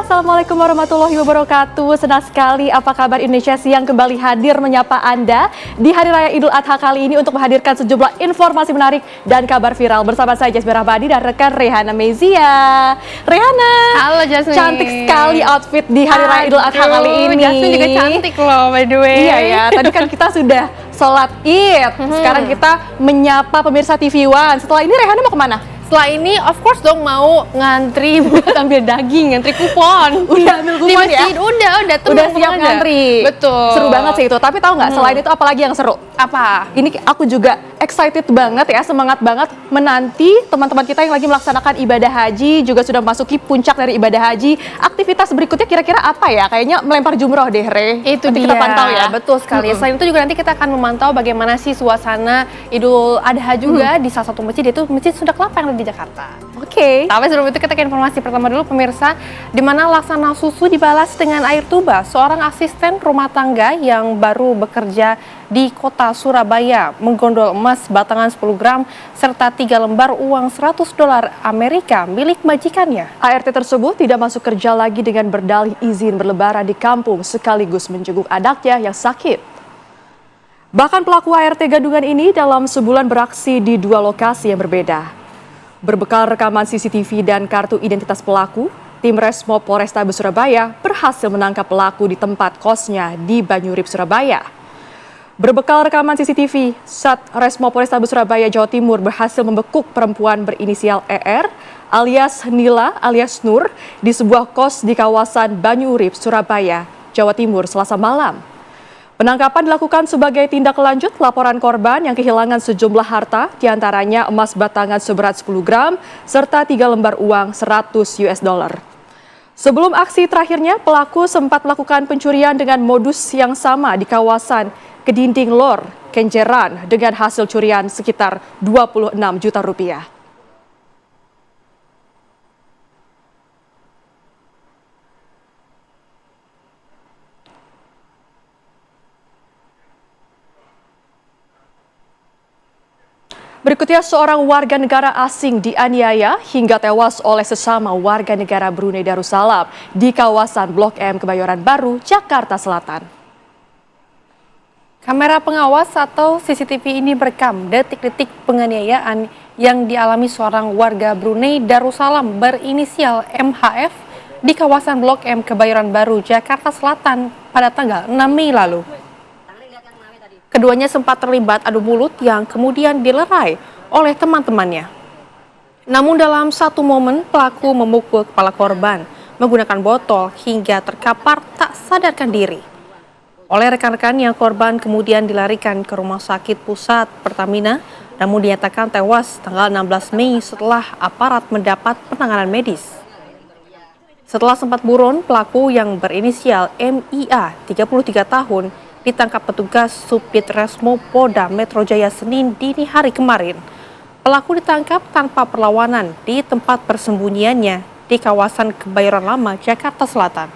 Assalamualaikum warahmatullahi wabarakatuh. Senang sekali apa kabar Indonesia Siang kembali hadir menyapa Anda di Hari Raya Idul Adha kali ini untuk menghadirkan sejumlah informasi menarik dan kabar viral. Bersama saya Jasmine Rahbadi dan rekan Rehana Mezia. Rehana, halo Jasmine. Cantik sekali outfit di Hari Raya Idul Adha kali ini. Jasmine juga cantik loh by the way. Iya ya, tadi kan kita sudah sholat Id. Sekarang kita menyapa pemirsa TV One. Setelah ini Rehana mau kemana? Setelah ini of course dong mau ngantri buat ambil daging, ngantri kupon. Udah ambil kupon ya? Udah siap aja. ngantri. Betul. Seru banget sih itu. Tapi tahu nggak selain itu apalagi yang seru? Apa? Ini aku juga excited banget ya, semangat banget menanti teman-teman kita yang lagi melaksanakan ibadah haji, juga sudah memasuki puncak dari ibadah haji. Aktivitas berikutnya kira-kira apa ya? Kayaknya melempar jumroh deh, Re. Itu nanti dia. Kita pantau ya. Betul sekali. Selain itu juga nanti kita akan memantau bagaimana sih suasana Idul Adha juga di salah satu masjid, yaitu Masjid Sunda Kelapa yang ada di Jakarta. Oke. Tapi sebelum itu kita ke informasi pertama dulu pemirsa, di mana Laksana Susu dibalas dengan air tuba. Seorang asisten rumah tangga yang baru bekerja di kota Surabaya menggondol emas batangan 10 gram serta 3 lembar uang $100 Amerika milik majikannya. ART tersebut tidak masuk kerja lagi dengan berdalih izin berlebaran di kampung sekaligus menjenguk anaknya yang sakit. Bahkan pelaku ART gadungan ini dalam sebulan beraksi di 2 lokasi yang berbeda. Berbekal rekaman CCTV dan kartu identitas pelaku, tim Resmob Polrestabes Surabaya berhasil menangkap pelaku di tempat kosnya di Banyurip, Surabaya. Berbekal rekaman CCTV, Sat Resmob Polrestabes Surabaya, Jawa Timur berhasil membekuk perempuan berinisial ER alias Nila alias Nur di sebuah kos di kawasan Banyurip, Surabaya, Jawa Timur, Selasa malam. Penangkapan dilakukan sebagai tindak lanjut laporan korban yang kehilangan sejumlah harta, diantaranya emas batangan seberat 10 gram, serta 3 lembar uang $100. Sebelum aksi terakhirnya, pelaku sempat melakukan pencurian dengan modus yang sama di kawasan Kedinding Lor, Kenjeran, dengan hasil curian sekitar 26 juta rupiah. Berikutnya, seorang warga negara asing dianiaya hingga tewas oleh sesama warga negara Brunei Darussalam di kawasan Blok M Kebayoran Baru, Jakarta Selatan. Kamera pengawas atau CCTV ini merekam detik-detik penganiayaan yang dialami seorang warga Brunei Darussalam berinisial MHF di kawasan Blok M Kebayoran Baru, Jakarta Selatan pada tanggal 6 Mei lalu. Keduanya sempat terlibat adu mulut yang kemudian dilerai oleh teman-temannya. Namun dalam satu momen pelaku memukul kepala korban menggunakan botol hingga terkapar tak sadarkan diri. Oleh rekan-rekan yang korban kemudian dilarikan ke Rumah Sakit Pusat Pertamina, namun dinyatakan tewas tanggal 16 Mei setelah aparat mendapat penanganan medis. Setelah sempat buron, pelaku yang berinisial MIA 33 tahun ditangkap petugas Subdit Resmob Polda Metro Jaya Senin dini hari kemarin. Pelaku ditangkap tanpa perlawanan di tempat persembunyiannya di kawasan Kebayoran Lama, Jakarta Selatan.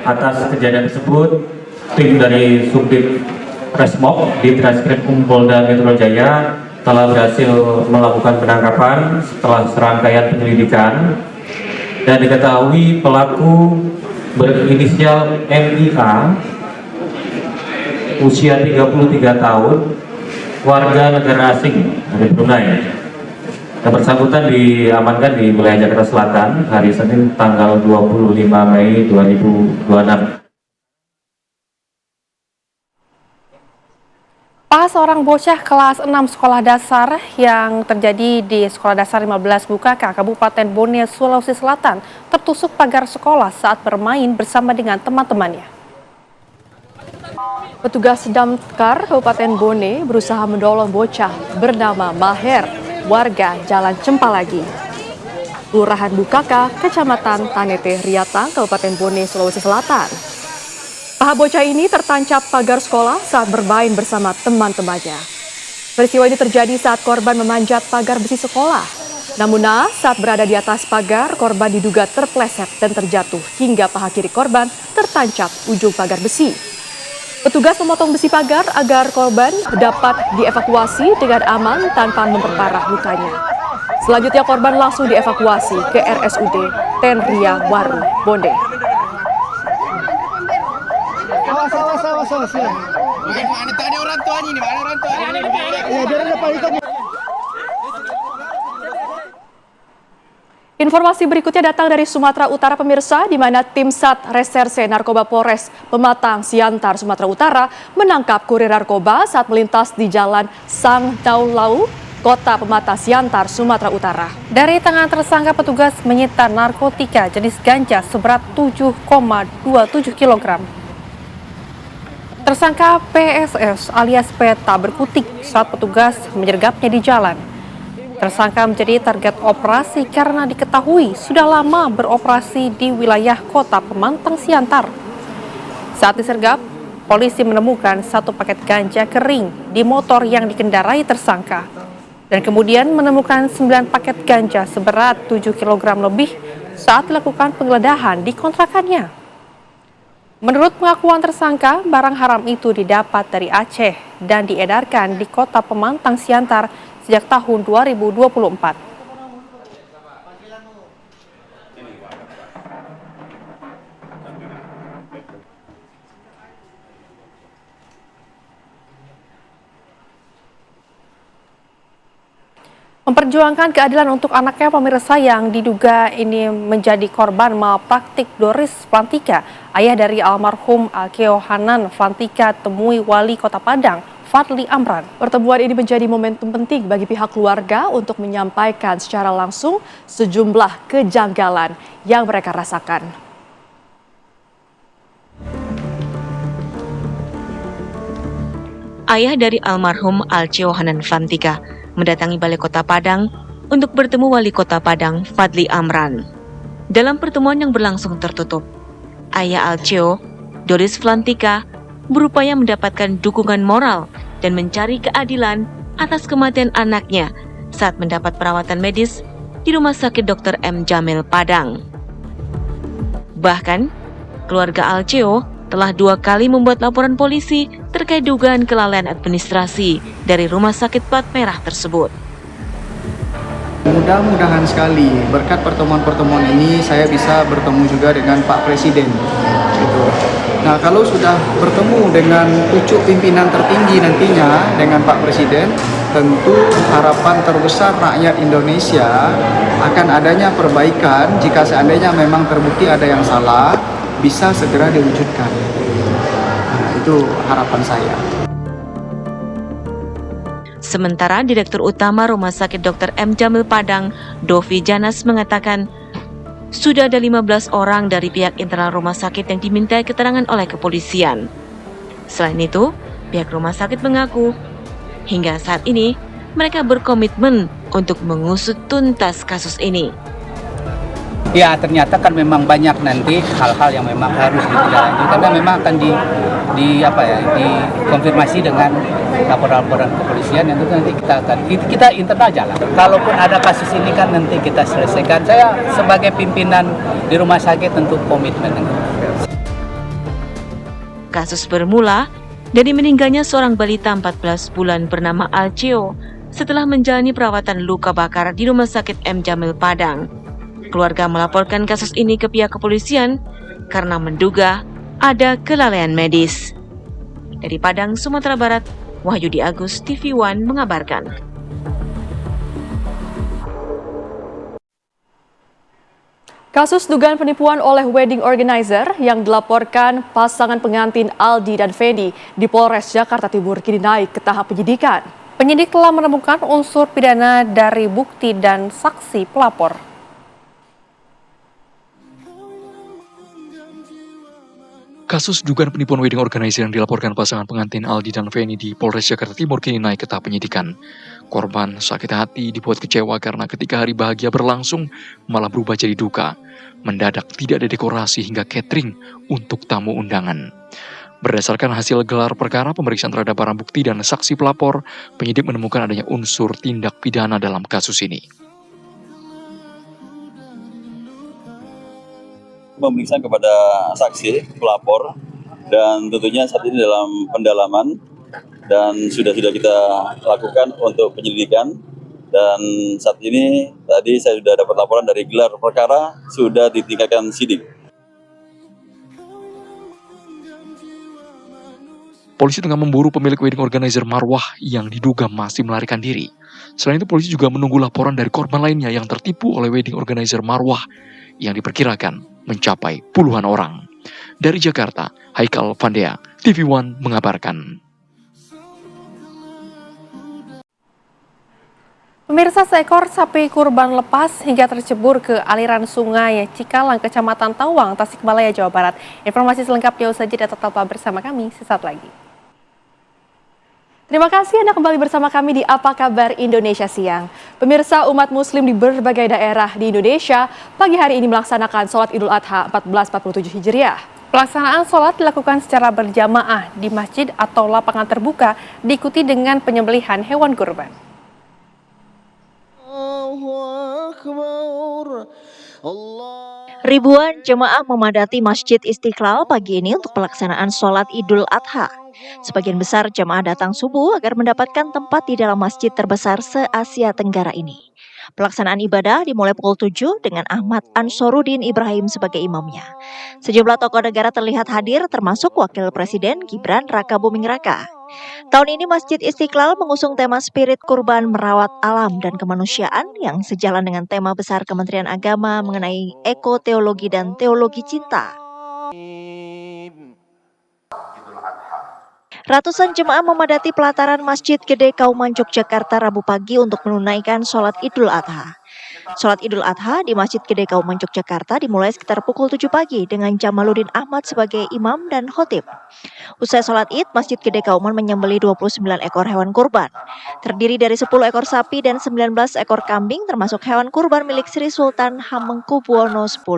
Atas kejadian tersebut, tim dari Subdit Resmob di Treskrim Polda Metro Jaya telah berhasil melakukan penangkapan setelah serangkaian penyelidikan dan diketahui pelaku berinisial MIA usia 33 tahun, warga negara asing dari Brunei. Yang bersangkutan diamankan di wilayah Jakarta Selatan hari Senin tanggal 25 Mei 2026. Seorang bocah kelas 6 sekolah dasar yang terjadi di Sekolah Dasar 15 Bukaka, Kabupaten Bone, Sulawesi Selatan, tertusuk pagar sekolah saat bermain bersama dengan teman-temannya. Petugas Damkar Kabupaten Bone berusaha mendolong bocah bernama Maher, warga Jalan Cempalagi, Kelurahan Bukaka, Kecamatan Tanete, Riatang, Kabupaten Bone, Sulawesi Selatan. Paha bocah ini tertancap pagar sekolah saat bermain bersama teman-temannya. Peristiwa ini terjadi saat korban memanjat pagar besi sekolah. Namun saat berada di atas pagar, korban diduga terpleset dan terjatuh hingga paha kiri korban tertancap ujung pagar besi. Petugas memotong besi pagar agar korban dapat dievakuasi dengan aman tanpa memperparah lukanya. Selanjutnya korban langsung dievakuasi ke RSUD Tenria Waru, Bonde. Awas. Mana tak ada orang tuanya ni? Mana orang tuanya? Ya, dia ada Pak Ito. Informasi berikutnya datang dari Sumatera Utara pemirsa, di mana tim Sat Reserse Narkoba Polres Pematang Siantar, Sumatera Utara menangkap kurir narkoba saat melintas di Jalan Sang Daulau, Kota Pematang Siantar, Sumatera Utara. Dari tangan tersangka, petugas menyita narkotika jenis ganja seberat 7,27 kg. Tersangka PSS alias P tak berkutik saat petugas menyergapnya di jalan. Tersangka menjadi target operasi karena diketahui sudah lama beroperasi di wilayah Kota Pematang Siantar. Saat disergap, polisi menemukan 1 paket ganja kering di motor yang dikendarai tersangka. Dan kemudian menemukan 9 paket ganja seberat 7 kg lebih saat dilakukan penggeledahan di kontrakannya. Menurut pengakuan tersangka, barang haram itu didapat dari Aceh dan diedarkan di Kota Pematang Siantar sejak tahun 2024. Memperjuangkan keadilan untuk anaknya, pemirsa yang diduga ini menjadi korban malpraktik Doris Flantika, ayah dari almarhum Alkeo Hanan Flantika, temui Wali Kota Padang, Fadli Amran. Pertemuan ini menjadi momentum penting bagi pihak keluarga untuk menyampaikan secara langsung sejumlah kejanggalan yang mereka rasakan. Ayah dari almarhum Alkeo Hanan Flantika mendatangi Balai Kota Padang untuk bertemu Wali Kota Padang, Fadli Amran. Dalam pertemuan yang berlangsung tertutup, ayah Alkeo, Doris Flantika, berupaya mendapatkan dukungan moral dan mencari keadilan atas kematian anaknya saat mendapat perawatan medis di Rumah Sakit Dr. M. Jamil Padang. Bahkan, keluarga Alkeo telah 2 kali membuat laporan polisi terkait dugaan kelalaian administrasi dari Rumah Sakit Plat Merah tersebut. Mudah-mudahan sekali berkat pertemuan-pertemuan ini saya bisa bertemu juga dengan Pak Presiden. Gitu. Nah, kalau sudah bertemu dengan pucuk pimpinan tertinggi nantinya dengan Pak Presiden, tentu harapan terbesar rakyat Indonesia akan adanya perbaikan jika seandainya memang terbukti ada yang salah, bisa segera diwujudkan. Nah, itu harapan saya. Sementara Direktur Utama Rumah Sakit Dr. M. Jamil Padang, Dovi Janas, mengatakan sudah ada 15 orang dari pihak internal rumah sakit yang dimintai keterangan oleh kepolisian. Selain itu, pihak rumah sakit mengaku hingga saat ini mereka berkomitmen untuk mengusut tuntas kasus ini. Ya, ternyata kan memang banyak nanti hal-hal yang memang harus ditindaklanjuti karena memang akan dikonfirmasi dengan laporan-laporan kepolisian yang itu nanti kita internal jalan. Kalaupun ada kasus ini kan nanti kita selesaikan. Saya sebagai pimpinan di rumah sakit tentu komitmen. Kasus bermula dari meninggalnya seorang balita 14 bulan bernama Alkeo setelah menjalani perawatan luka bakar di Rumah Sakit M. Jamil Padang. Keluarga melaporkan kasus ini ke pihak kepolisian karena menduga ada kelalaian medis. Dari Padang, Sumatera Barat, Wahyudi Agus, TV One mengabarkan. Kasus dugaan penipuan oleh wedding organizer yang dilaporkan pasangan pengantin Aldi dan Feni di Polres Jakarta Timur kini naik ke tahap penyidikan. Penyidik telah menemukan unsur pidana dari bukti dan saksi pelapor. Kasus dugaan penipuan wedding organizer yang dilaporkan pasangan pengantin Aldi dan Feni di Polres Jakarta Timur kini naik ke tahap penyidikan. Korban sakit hati dibuat kecewa karena ketika hari bahagia berlangsung malah berubah jadi duka. Mendadak tidak ada dekorasi hingga catering untuk tamu undangan. Berdasarkan hasil gelar perkara pemeriksaan terhadap barang bukti dan saksi pelapor, penyidik menemukan adanya unsur tindak pidana dalam kasus ini. Pemeriksaan kepada saksi pelapor dan tentunya saat ini dalam pendalaman dan sudah kita lakukan untuk penyelidikan. Dan saat ini tadi saya sudah dapat laporan dari gelar perkara sudah ditingkatkan sidik. Polisi tengah memburu pemilik wedding organizer Marwah yang diduga masih melarikan diri. Selain itu, polisi juga menunggu laporan dari korban lainnya yang tertipu oleh wedding organizer Marwah yang diperkirakan mencapai puluhan orang. Dari Jakarta, Haikal Vandea, TV One mengabarkan. Pemirsa, seekor sapi kurban lepas hingga tercebur ke aliran sungai Cikalang, Kecamatan Tawang, Tasikmalaya, Jawa Barat. Informasi selengkapnya usai jeda, tetaplah bersama kami sesaat lagi. Terima kasih Anda kembali bersama kami di Apa Kabar Indonesia Siang. Pemirsa, umat muslim di berbagai daerah di Indonesia pagi hari ini melaksanakan sholat Idul Adha 1447 Hijriah. Pelaksanaan sholat dilakukan secara berjamaah di masjid atau lapangan terbuka, diikuti dengan penyembelihan hewan kurban. Ribuan jemaah memadati Masjid Istiqlal pagi ini untuk pelaksanaan sholat Idul Adha. Sebagian besar jemaah datang subuh agar mendapatkan tempat di dalam masjid terbesar se-Asia Tenggara ini. Pelaksanaan ibadah dimulai pukul 7 dengan Ahmad Ansoruddin Ibrahim sebagai imamnya. Sejumlah tokoh negara terlihat hadir termasuk Wakil Presiden Gibran Rakabuming Raka. Tahun ini Masjid Istiqlal mengusung tema spirit kurban merawat alam dan kemanusiaan yang sejalan dengan tema besar Kementerian Agama mengenai ekoteologi dan teologi cinta. Ratusan jemaah memadati pelataran Masjid Gede Kauman Yogyakarta Rabu pagi untuk menunaikan sholat Idul Adha. Sholat Idul Adha di Masjid Gede Kauman Yogyakarta dimulai sekitar pukul 7 pagi dengan Jamaluddin Ahmad sebagai imam dan khotib. Usai sholat Id, Masjid Gede Kauman menyembelih 29 ekor hewan kurban. Terdiri dari 10 ekor sapi dan 19 ekor kambing termasuk hewan kurban milik Sri Sultan Hamengkubuwono X.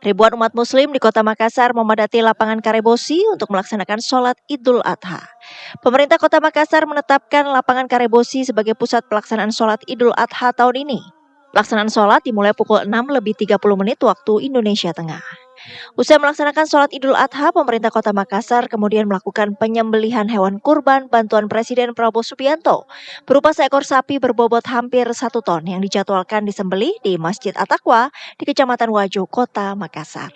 Ribuan umat muslim di kota Makassar memadati lapangan Karebosi untuk melaksanakan sholat Idul Adha. Pemerintah kota Makassar menetapkan lapangan Karebosi sebagai pusat pelaksanaan sholat Idul Adha tahun ini. Pelaksanaan sholat dimulai pukul 6:30 waktu Indonesia Tengah. Usai melaksanakan sholat Idul Adha, pemerintah kota Makassar kemudian melakukan penyembelihan hewan kurban bantuan Presiden Prabowo Subianto berupa seekor sapi berbobot hampir 1 ton yang dijadwalkan disembelih di Masjid At-Taqwa di Kecamatan Wajo, Kota Makassar.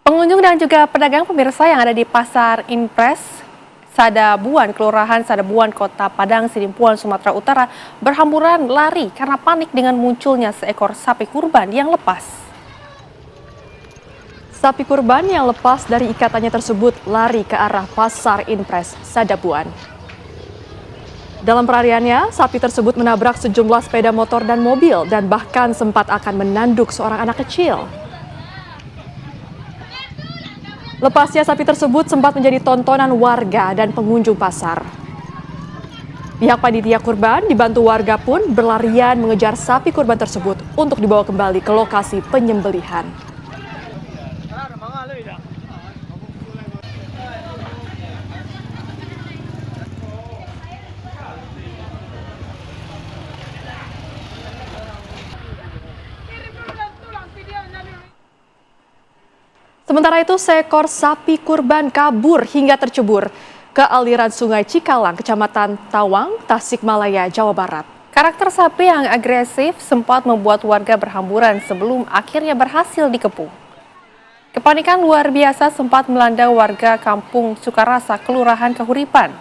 Pengunjung dan juga pedagang pemirsa yang ada di Pasar Impres Sadabuan, Kelurahan Sadabuan, Kota Padang, Sidimpuan, Sumatera Utara berhamburan lari karena panik dengan munculnya seekor sapi kurban yang lepas. Sapi kurban yang lepas dari ikatannya tersebut lari ke arah Pasar Impres Sadabuan. Dalam pelariannya, sapi tersebut menabrak sejumlah sepeda motor dan mobil dan bahkan sempat akan menanduk seorang anak kecil. Lepasnya sapi tersebut sempat menjadi tontonan warga dan pengunjung pasar. Pihak panitia kurban dibantu warga pun berlarian mengejar sapi kurban tersebut untuk dibawa kembali ke lokasi penyembelihan. Sementara itu, seekor sapi kurban kabur hingga tercebur ke aliran sungai Cikalang, Kecamatan Tawang, Tasikmalaya, Jawa Barat. Karakter sapi yang agresif sempat membuat warga berhamburan sebelum akhirnya berhasil dikepung. Kepanikan luar biasa sempat melanda warga Kampung Sukarasa, Kelurahan Kahuripan.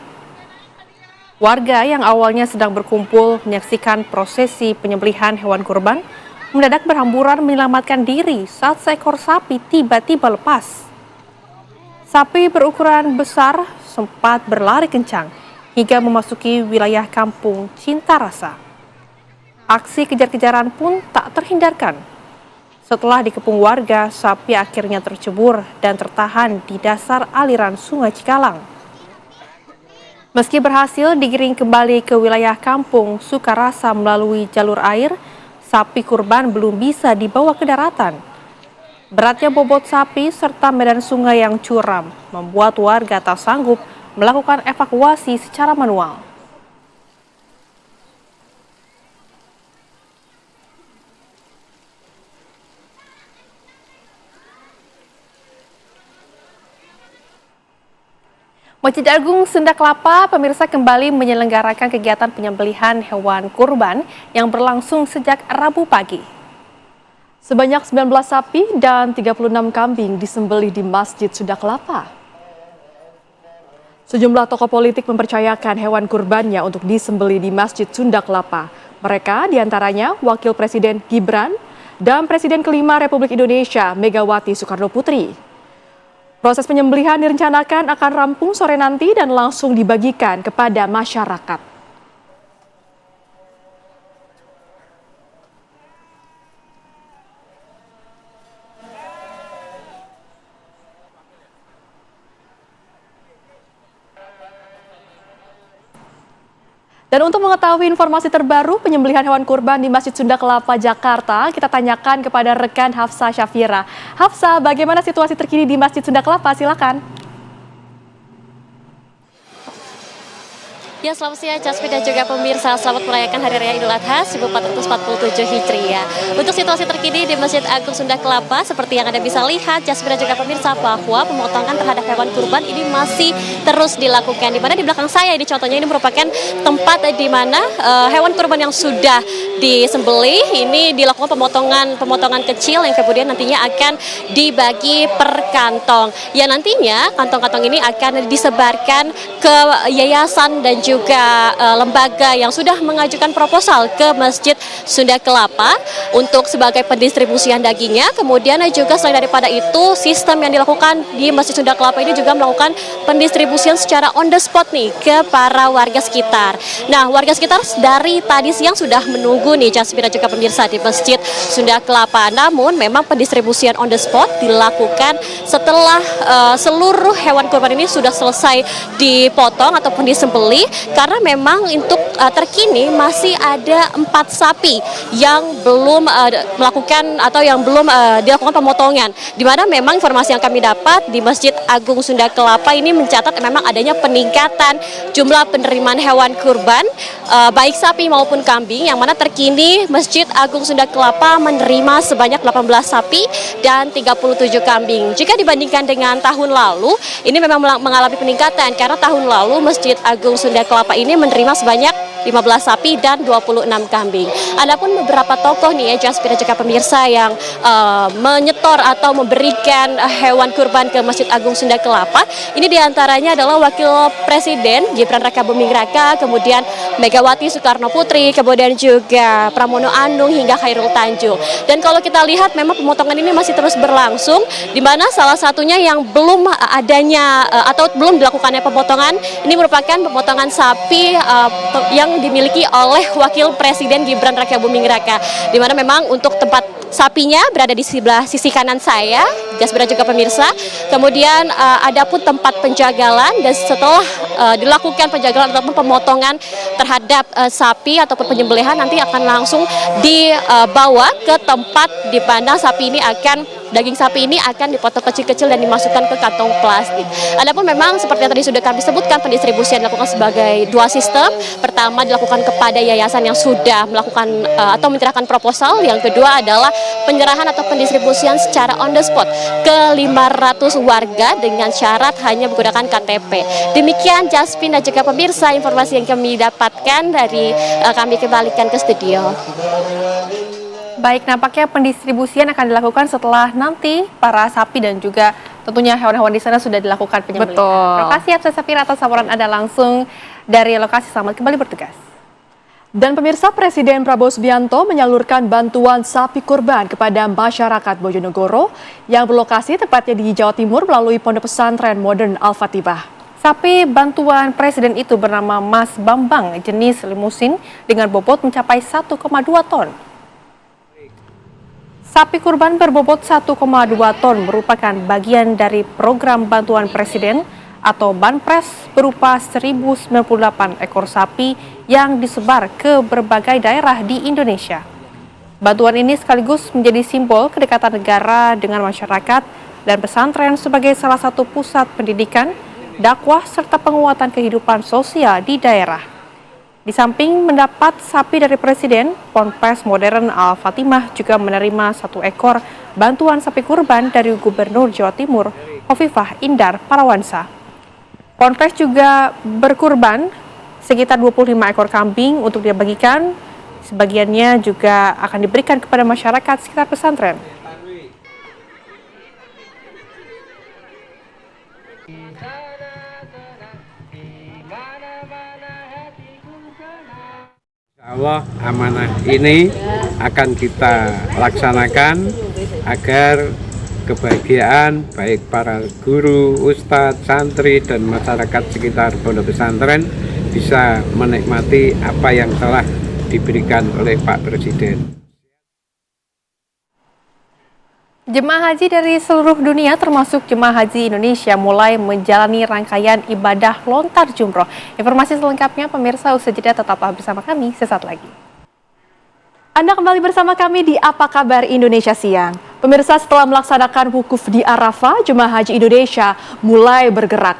Warga yang awalnya sedang berkumpul menyaksikan prosesi penyembelihan hewan kurban mendadak berhamburan menyelamatkan diri saat seekor sapi tiba-tiba lepas. Sapi berukuran besar sempat berlari kencang hingga memasuki wilayah Kampung Cintarasa. Aksi kejar-kejaran pun tak terhindarkan. Setelah dikepung warga, sapi akhirnya tercebur dan tertahan di dasar aliran Sungai Cikalang. Meski berhasil digiring kembali ke wilayah Kampung Sukarasa melalui jalur air, sapi kurban belum bisa dibawa ke daratan. Beratnya bobot sapi serta medan sungai yang curam membuat warga tak sanggup melakukan evakuasi secara manual. Masjid Agung Sunda Kelapa, pemirsa, kembali menyelenggarakan kegiatan penyembelihan hewan kurban yang berlangsung sejak Rabu pagi. Sebanyak 19 sapi dan 36 kambing disembelih di Masjid Sunda Kelapa. Sejumlah tokoh politik mempercayakan hewan kurbannya untuk disembelih di Masjid Sunda Kelapa. Mereka diantaranya Wakil Presiden Gibran dan Presiden kelima Republik Indonesia Megawati Soekarno Putri. Proses penyembelihan direncanakan akan rampung sore nanti dan langsung dibagikan kepada masyarakat. Dan untuk mengetahui informasi terbaru penyembelihan hewan kurban di Masjid Sunda Kelapa, Jakarta, kita tanyakan kepada rekan Hafsa Syafira. Hafsa, bagaimana situasi terkini di Masjid Sunda Kelapa? Silakan. Ya, selamat siang Jasmine dan juga pemirsa. Selamat merayakan Hari Raya Idul Adha 1447 Hijriah. Untuk situasi terkini di Masjid Agung Sunda Kelapa, seperti yang Anda bisa lihat, Jasmine dan juga pemirsa, bahwa pemotongan terhadap hewan kurban ini masih terus dilakukan. Di mana di belakang saya ini contohnya ini merupakan tempat di mana hewan kurban yang sudah disembelih ini dilakukan pemotongan kecil yang kemudian nantinya akan dibagi per kantong. Ya, nantinya kantong-kantong ini akan disebarkan ke yayasan dan juga lembaga yang sudah mengajukan proposal ke Masjid Sunda Kelapa untuk sebagai pendistribusian dagingnya. Kemudian juga selain daripada itu, sistem yang dilakukan di Masjid Sunda Kelapa ini juga melakukan pendistribusian secara on the spot nih ke para warga sekitar. Nah, warga sekitar dari tadi siang sudah menunggu nih Jasmine dan juga pemirsa di Masjid Sunda Kelapa. Namun memang pendistribusian on the spot dilakukan setelah seluruh hewan kurban ini sudah selesai dipotong ataupun disembelih. Karena memang untuk terkini masih ada 4 sapi yang belum melakukan atau yang belum dilakukan pemotongan. Di mana memang informasi yang kami dapat di Masjid Agung Sunda Kelapa ini mencatat memang adanya peningkatan jumlah penerimaan hewan kurban baik sapi maupun kambing, yang mana terkini Masjid Agung Sunda Kelapa menerima sebanyak 18 sapi dan 37 kambing. Jika dibandingkan dengan tahun lalu, ini memang mengalami peningkatan karena tahun lalu Masjid Agung Sunda Kelapa ini menerima sebanyak 15 sapi dan 26 kambing. Adapun beberapa tokoh nih ya Jasmine dan juga pemirsa yang menyetor atau memberikan hewan kurban ke Masjid Agung Sunda Kelapa. Ini diantaranya adalah Wakil Presiden Gibran Raka Buming Raka, kemudian Megawati Soekarno Putri, kemudian juga Pramono Anung hingga Khairul Tanjung. Dan kalau kita lihat memang pemotongan ini masih terus berlangsung, di mana salah satunya yang belum adanya atau belum dilakukannya pemotongan ini merupakan pemotongan sapi yang dimiliki oleh Wakil Presiden Gibran Raka Buming Raka, di mana memang untuk tempat sapinya berada di sebelah sisi kanan saya, Jasmine juga pemirsa. Kemudian ada pun tempat penjagalan, dan setelah dilakukan penjagalan ataupun pemotongan terhadap sapi ataupun penyembelihan, nanti akan langsung dibawa ke tempat di mana daging sapi ini akan dipotong kecil-kecil dan dimasukkan ke kantong plastik. Adapun memang seperti yang tadi sudah kami sebutkan, pendistribusian dilakukan sebagai 2 sistem. Pertama dilakukan kepada yayasan yang sudah melakukan atau menyerahkan proposal. Yang kedua adalah penyerahan atau pendistribusian secara on the spot ke 500 warga dengan syarat hanya menggunakan KTP. Demikian Jasmine dan juga pemirsa informasi yang kami dapatkan dari kami kembalikan ke studio. Baik, nampaknya pendistribusian akan dilakukan setelah nanti para sapi dan juga tentunya hewan-hewan di sana sudah dilakukan penyembelihan. Betul. Terima kasih Hafsa Syafira atas laporan Anda langsung dari lokasi. Selamat kembali bertugas. Dan pemirsa, Presiden Prabowo Subianto menyalurkan bantuan sapi kurban kepada masyarakat Bojonegoro yang berlokasi tepatnya di Jawa Timur melalui Pondok Pesantren Modern Al-Fatibah. Sapi bantuan Presiden itu bernama Mas Bambang, jenis limusin dengan bobot mencapai 1,2 ton. Sapi kurban berbobot 1,2 ton merupakan bagian dari program bantuan Presiden atau Banpres berupa 1098 ekor sapi yang disebar ke berbagai daerah di Indonesia. Bantuan ini sekaligus menjadi simbol kedekatan negara dengan masyarakat dan pesantren sebagai salah satu pusat pendidikan, dakwah, serta penguatan kehidupan sosial di daerah. Di samping mendapat sapi dari Presiden, Ponpes Modern Al-Fatimah juga menerima 1 ekor bantuan sapi kurban dari Gubernur Jawa Timur, Hovifah Indar Parawansa. Ponpes juga berkurban sekitar 25 ekor kambing untuk dibagikan. Sebagiannya juga akan diberikan kepada masyarakat sekitar pesantren. Allah amanah ini akan kita laksanakan agar kebahagiaan baik para guru, ustadz, santri, dan masyarakat sekitar pondok pesantren bisa menikmati apa yang telah diberikan oleh Pak Presiden. Jemaah haji dari seluruh dunia termasuk jemaah haji Indonesia mulai menjalani rangkaian ibadah lontar jumroh. Informasi selengkapnya pemirsa usai jeda tetaplah bersama kami sesaat lagi. Anda kembali bersama kami di Apa Kabar Indonesia Siang. Pemirsa, setelah melaksanakan wukuf di Arafah, jemaah haji Indonesia mulai bergerak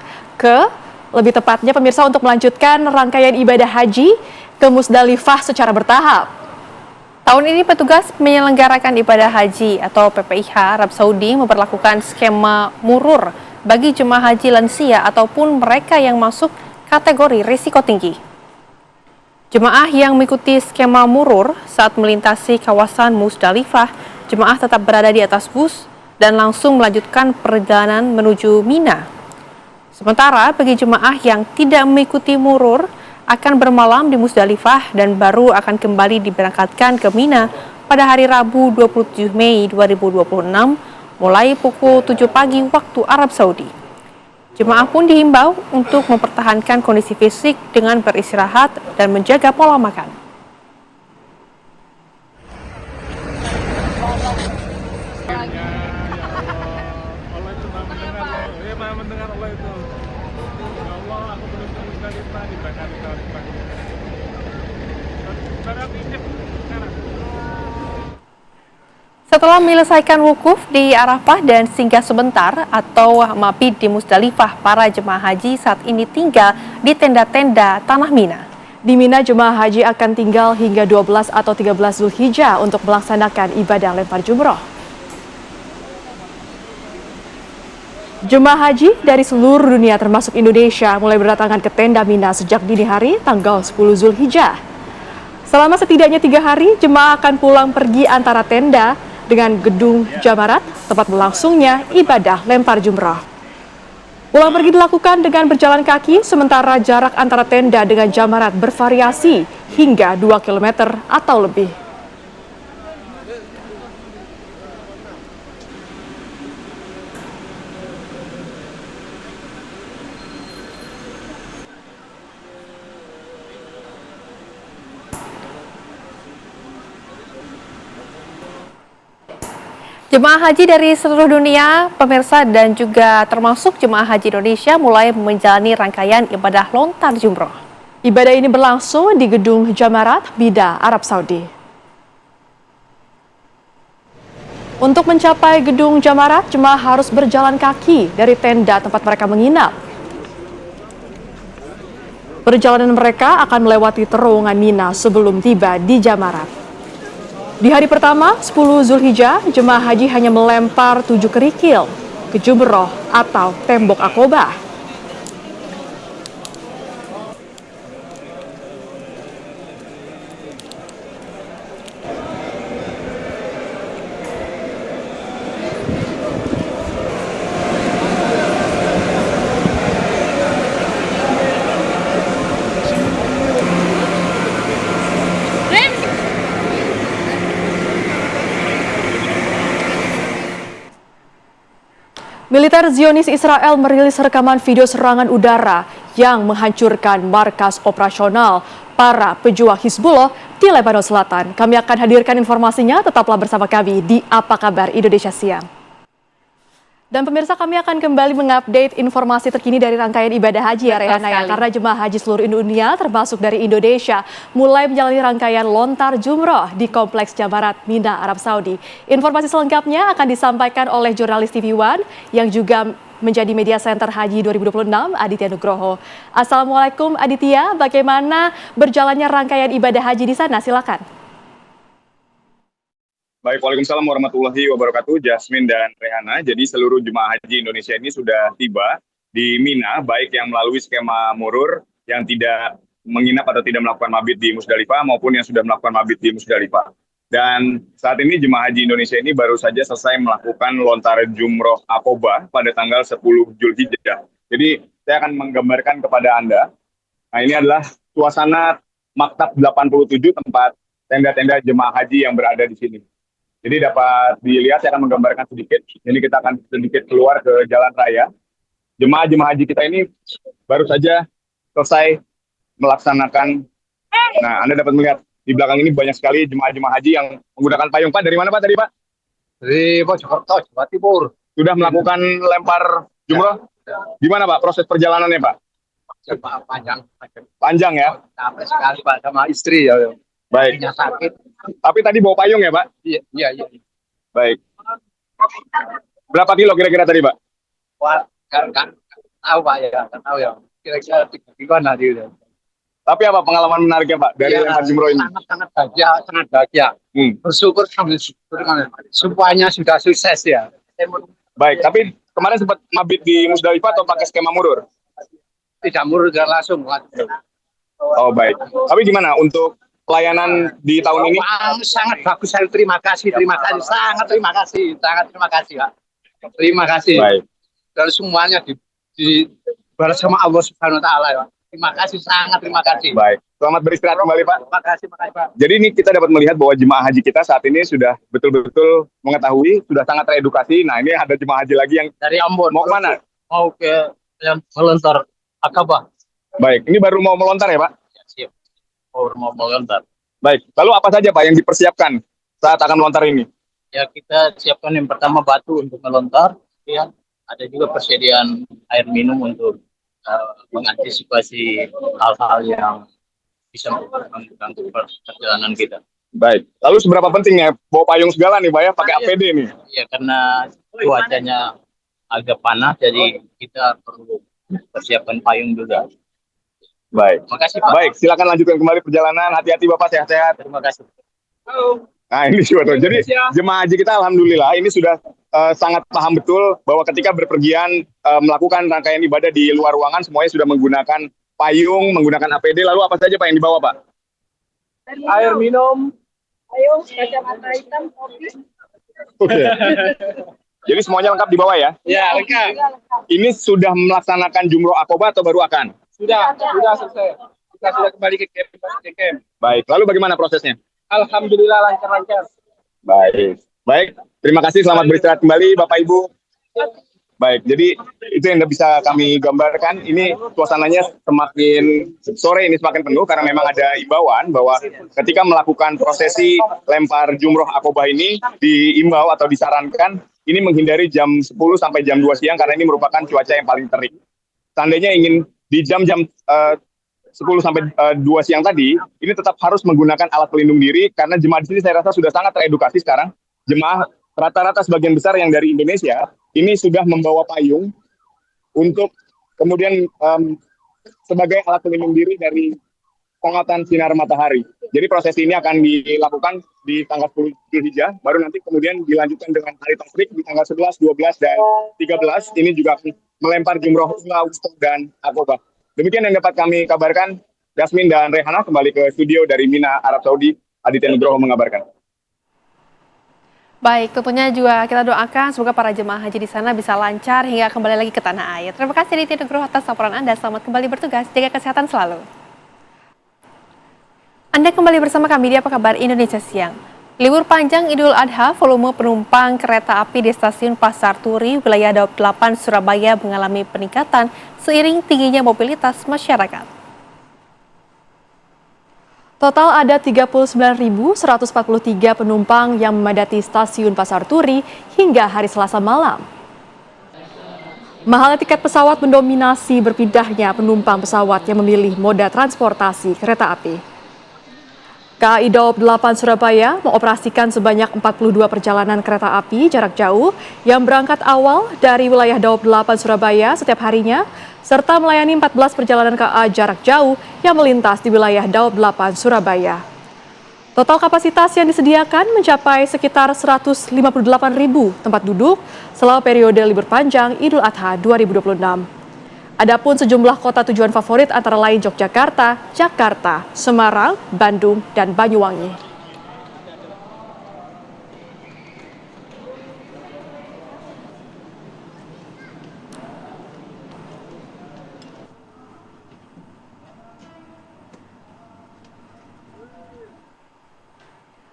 lebih tepatnya pemirsa untuk melanjutkan rangkaian ibadah haji ke Musdalifah secara bertahap. Tahun ini petugas menyelenggarakan ibadah haji atau PPIH Arab Saudi memperlakukan skema murur bagi jemaah haji lansia ataupun mereka yang masuk kategori risiko tinggi. Jemaah yang mengikuti skema murur saat melintasi kawasan Musdalifah, jemaah tetap berada di atas bus dan langsung melanjutkan perjalanan menuju Mina. Sementara bagi jemaah yang tidak mengikuti murur akan bermalam di Musdalifah dan baru akan kembali diberangkatkan ke Mina pada hari Rabu 27 Mei 2026 mulai pukul 7 pagi waktu Arab Saudi. Jemaah pun dihimbau untuk mempertahankan kondisi fisik dengan beristirahat dan menjaga pola makan. Setelah menyelesaikan wukuf di Arafah dan singgah sebentar atau mabit di Musdalifah, para jemaah haji saat ini tinggal di tenda-tenda Tanah Mina. Di Mina, jemaah haji akan tinggal hingga 12 atau 13 Zulhijjah untuk melaksanakan ibadah lempar jumroh. Jemaah haji dari seluruh dunia termasuk Indonesia mulai berdatangan ke tenda Mina sejak dini hari tanggal 10 Zulhijjah. Selama setidaknya 3 hari, jemaah akan pulang pergi antara tenda dengan gedung Jamarat, tempat berlangsungnya ibadah lempar jumrah. Pulang pergi dilakukan dengan berjalan kaki, sementara jarak antara tenda dengan Jamarat bervariasi hingga 2 km atau lebih. Jemaah haji dari seluruh dunia, pemirsa, dan juga termasuk jemaah haji Indonesia mulai menjalani rangkaian ibadah lontar jumroh. Ibadah ini berlangsung di gedung Jamarat, Bida, Arab Saudi. Untuk mencapai gedung Jamarat, jemaah harus berjalan kaki dari tenda tempat mereka menginap. Perjalanan mereka akan melewati terowongan Mina sebelum tiba di Jamarat. Di hari pertama, 10 Zulhijjah, jemaah haji hanya melempar 7 kerikil ke jumroh atau tembok akobah. Militer Zionis Israel merilis rekaman video serangan udara yang menghancurkan markas operasional para pejuang Hizbullah di Lebanon Selatan. Kami akan hadirkan informasinya, tetaplah bersama kami di Apa Kabar Indonesia Siang. Dan pemirsa, kami akan kembali mengupdate informasi terkini dari rangkaian ibadah haji ya Rehana ya, karena jemaah haji seluruh dunia termasuk dari Indonesia mulai menjalani rangkaian lontar jumroh di Kompleks Jamarat Mina, Arab Saudi. Informasi selengkapnya akan disampaikan oleh jurnalis TV One yang juga menjadi media center Haji 2026, Aditya Nugroho. Assalamualaikum Aditya, bagaimana berjalannya rangkaian ibadah haji di sana? Silakan. Baik, Waalaikumsalam warahmatullahi wabarakatuh, Jasmine dan Rehana. Jadi seluruh jemaah haji Indonesia ini sudah tiba di Mina, baik yang melalui skema Murur yang tidak menginap atau tidak melakukan mabit di Musdalifah maupun yang sudah melakukan mabit di Musdalifah. Dan saat ini jemaah haji Indonesia ini baru saja selesai melakukan lontar jumroh Aqobah pada tanggal 10 Zulhijjah. Jadi saya akan menggambarkan kepada Anda. Nah, ini adalah suasana Maktab 87, tempat tenda-tenda jemaah haji yang berada di sini. Jadi dapat dilihat, saya akan menggambarkan sedikit. Jadi kita akan sedikit keluar ke jalan raya. Jemaah haji kita ini baru saja selesai melaksanakan. Nah, Anda dapat melihat di belakang ini banyak sekali jemaah haji yang menggunakan payung. Pak, dari mana Pak tadi Pak? Dari Mojokerto, Jawa Timur. Sudah melakukan lempar jumroh? Gimana Pak proses perjalanannya Pak? Panjang ya? Capek sekali Pak sama istri ya. Baik. Sakit. Tapi tadi bawa payung ya Pak? Iya. Baik. Berapa kilo kira-kira tadi Pak? Wah, kan tahu Pak ya, kan tahu ya. Kira-kira 3 kiloan tadi udah. Tapi apa pengalaman menariknya Pak dari lempar jumroh ini? Sangat bahagia. Bersyukur semuanya sudah sukses ya. Baik, tapi kemarin sempat mabit di Musdalifah atau pakai skema Murur? Tidak Murur, langsung. Oh baik. Tapi gimana untuk pelayanan di tahun ini? Sangat bagus, saya terima kasih, sangat terima kasih Pak. Terima kasih. Baik. Dan semuanya di balas sama Allah Subhanahu Wa Taala ya. Terima kasih, sangat terima kasih. Baik, selamat beristirahat kembali Pak. Terima kasih Pak. Jadi ini kita dapat melihat bahwa jemaah haji kita saat ini sudah betul-betul mengetahui, sudah sangat teredukasi. Nah ini ada jemaah haji lagi yang dari Ambon. Mau kemana? Mau ke yang melontar Aqabah. Baik, ini baru mau melontar ya Pak? Siap. Mau melontar. Baik, lalu apa saja Pak yang dipersiapkan saat akan melontar ini? Ya kita siapkan yang pertama batu untuk melontar. Ya. Ada juga persediaan air minum untuk mengantisipasi hal-hal yang bisa mengganggu perjalanan kita. Baik, lalu seberapa pentingnya bawa payung segala nih Pak ya, pakai APD nih? Ya karena cuacanya agak panas, jadi kita perlu persiapkan payung juga. Baik. Makasih Pak. Baik, silakan lanjutkan kembali perjalanan. Hati-hati Bapak, sehat-sehat. Terima kasih. Halo. Nah ini juga tuh. Jadi jemaah haji kita alhamdulillah ini sudah sangat paham betul bahwa ketika berpergian melakukan rangkaian ibadah di luar ruangan semuanya sudah menggunakan payung, menggunakan APD. Lalu apa saja Pak yang dibawa Pak? Air minum, Payung, kacamata hitam, kopi. Oke. Jadi semuanya lengkap dibawa ya? Ya lengkap. Ini sudah melaksanakan jumroh Aqobah atau baru akan? Sudah selesai. Kita sudah kembali ke camp. Baik, lalu bagaimana prosesnya? Alhamdulillah lancar-lancar. Baik. Terima kasih, selamat beristirahat kembali Bapak Ibu. Baik, jadi itu yang bisa kami gambarkan. Ini suasananya semakin sore ini semakin penuh karena memang ada imbauan bahwa ketika melakukan prosesi lempar jumroh Aqobah ini diimbau atau disarankan ini menghindari jam 10 sampai jam 2 siang karena ini merupakan cuaca yang paling terik. Seandainya ingin di jam-jam 10 sampai 2 siang tadi, ini tetap harus menggunakan alat pelindung diri karena jemaah di sini saya rasa sudah sangat teredukasi sekarang. Jemaah rata-rata sebagian besar yang dari Indonesia ini sudah membawa payung untuk kemudian sebagai alat pelindung diri dari pengawatan sinar matahari. Jadi proses ini akan dilakukan di tanggal 10 Zulhijjah, baru nanti kemudian dilanjutkan dengan hari tasyrik di tanggal 11, 12, dan 13. Ini juga akan melempar jumroh dan Aqobah. Demikian yang dapat kami kabarkan. Yasmin dan Rehana kembali ke studio dari Mina, Arab Saudi. Aditya Nugroho mengabarkan. Baik, tentunya juga kita doakan semoga para jemaah haji di sana bisa lancar hingga kembali lagi ke tanah air. Terima kasih Aditya Nugroho atas laporan Anda. Selamat kembali bertugas, jaga kesehatan selalu. Anda kembali bersama kami di Apa Kabar Indonesia Siang. Libur panjang Idul Adha, volume penumpang kereta api di stasiun Pasar Turi, wilayah Daob 8 Surabaya mengalami peningkatan seiring tingginya mobilitas masyarakat. Total ada 39.143 penumpang yang memadati stasiun Pasar Turi hingga hari Selasa malam. Mahalnya tiket pesawat mendominasi berpindahnya penumpang pesawat yang memilih moda transportasi kereta api. KAI Daob 8 Surabaya mengoperasikan sebanyak 42 perjalanan kereta api jarak jauh yang berangkat awal dari wilayah Daob 8 Surabaya setiap harinya, serta melayani 14 perjalanan KA jarak jauh yang melintas di wilayah Daob 8 Surabaya. Total kapasitas yang disediakan mencapai sekitar 158.000 tempat duduk selama periode libur panjang Idul Adha 2026. Adapun sejumlah kota tujuan favorit antara lain Yogyakarta, Jakarta, Semarang, Bandung, dan Banyuwangi.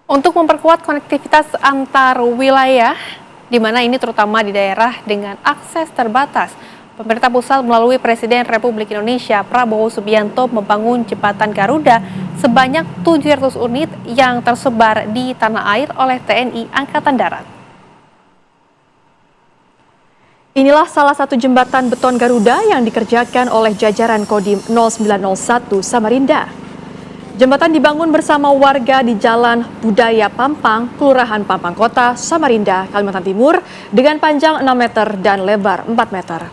Untuk memperkuat konektivitas antar wilayah, di mana ini terutama di daerah dengan akses terbatas, pemerintah pusat melalui Presiden Republik Indonesia Prabowo Subianto membangun jembatan Garuda sebanyak 700 unit yang tersebar di tanah air oleh TNI Angkatan Darat. Inilah salah satu jembatan beton Garuda yang dikerjakan oleh jajaran Kodim 0901 Samarinda. Jembatan dibangun bersama warga di Jalan Budaya Pampang, Kelurahan Pampang Kota, Samarinda, Kalimantan Timur, dengan panjang 6 meter dan lebar 4 meter.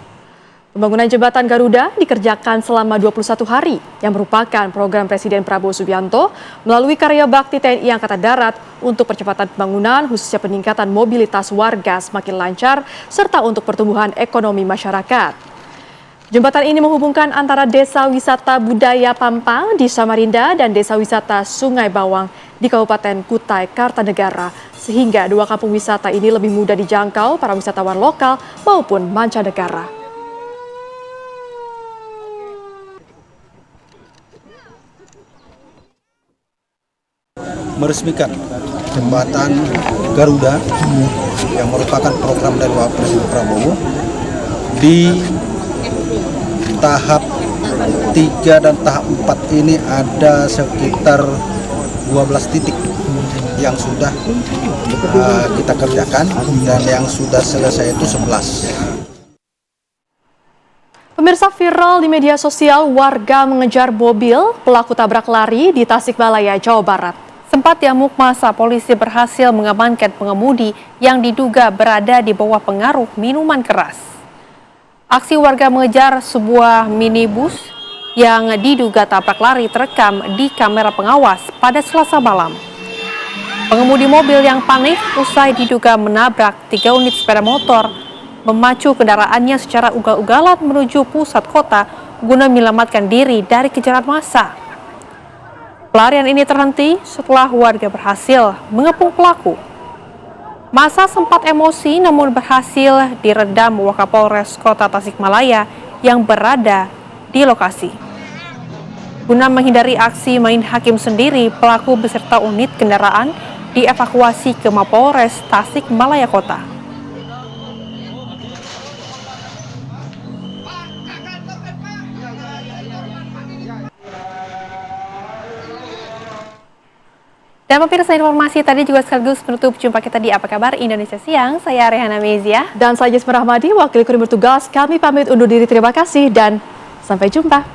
Pembangunan jembatan Garuda dikerjakan selama 21 hari, yang merupakan program Presiden Prabowo Subianto melalui karya bakti TNI Angkatan Darat untuk percepatan pembangunan, khususnya peningkatan mobilitas warga semakin lancar, serta untuk pertumbuhan ekonomi masyarakat. Jembatan ini menghubungkan antara Desa Wisata Budaya Pampang di Samarinda dan Desa Wisata Sungai Bawang di Kabupaten Kutai Kartanegara, sehingga dua kampung wisata ini lebih mudah dijangkau para wisatawan lokal maupun mancanegara. Meresmikan jembatan Garuda yang merupakan program dari Bapak Presiden Prabowo di tahap 3 dan tahap 4 ini ada sekitar 12 titik yang sudah kita kerjakan dan yang sudah selesai itu 11. Pemirsa, viral di media sosial warga mengejar mobil pelaku tabrak lari di Tasikmalaya, Jawa Barat. Sempat diamuk massa, polisi berhasil mengamankan pengemudi yang diduga berada di bawah pengaruh minuman keras. Aksi warga mengejar sebuah minibus yang diduga tabrak lari terekam di kamera pengawas pada Selasa malam. Pengemudi mobil yang panik usai diduga menabrak 3 unit sepeda motor, memacu kendaraannya secara ugal-ugalan menuju pusat kota guna menyelamatkan diri dari kejaran massa. Pelarian ini terhenti setelah warga berhasil mengepung pelaku. Massa sempat emosi namun berhasil diredam Wakapolres Kota Tasikmalaya yang berada di lokasi. Guna menghindari aksi main hakim sendiri, pelaku beserta unit kendaraan dievakuasi ke Mapolres Tasikmalaya Kota. Dan pemirsa, informasi tadi juga sekaligus menutup jumpa kita di Apa Kabar Indonesia Siang. Saya Rehana Mezia. Dan saya Jesma Rahmadi, wakil kru bertugas. Kami pamit undur diri, terima kasih dan sampai jumpa.